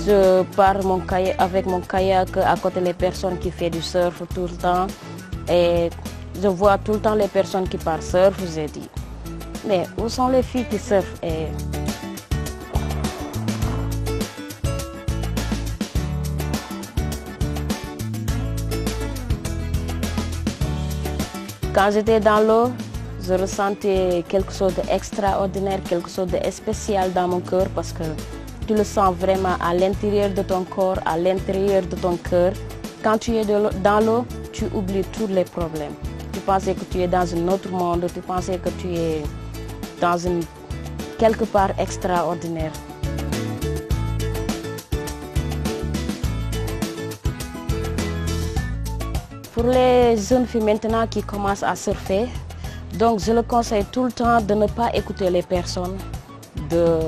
Je pars avec mon kayak à côté des personnes qui font du surf tout le temps. Et je vois tout le temps les personnes qui partent surf. J'ai dit, mais où sont les filles qui surfent? Quand j'étais dans l'eau, je ressentais quelque chose d'extraordinaire, quelque chose de spécial dans mon cœur parce que tu le sens vraiment à l'intérieur de ton corps, à l'intérieur de ton cœur. Quand tu es dans l'eau, tu oublies tous les problèmes. Tu pensais que tu es dans un autre monde, tu pensais que tu es dans quelque part extraordinaire. Pour les jeunes filles maintenant qui commencent à surfer, donc je le conseille tout le temps de ne pas écouter les personnes, de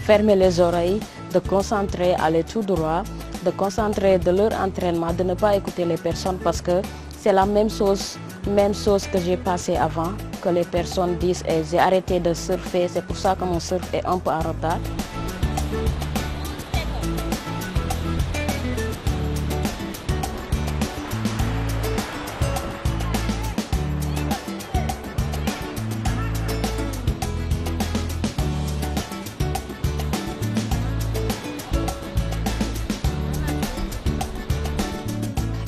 fermer les oreilles, de concentrer, aller tout droit, de concentrer de leur entraînement, de ne pas écouter les personnes parce que c'est la même chose que j'ai passé avant, que les personnes disent j'ai arrêté de surfer, c'est pour ça que mon surf est un peu en retard.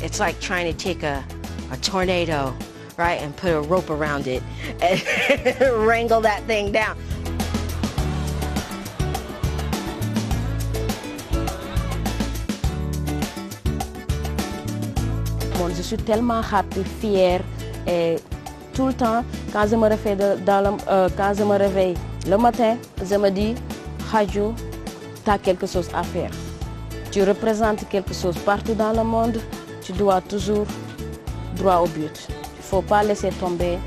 It's like trying to take a tornado, right, and put a rope around it and wrangle that thing down. Bon, je suis tellement happy, fière et tout le temps, quand je me réveille le matin, je me dis, Hadjo, tu as quelque chose à faire. Tu représentes quelque chose partout dans le monde. Tu dois toujours droit au but. Il ne faut pas laisser tomber.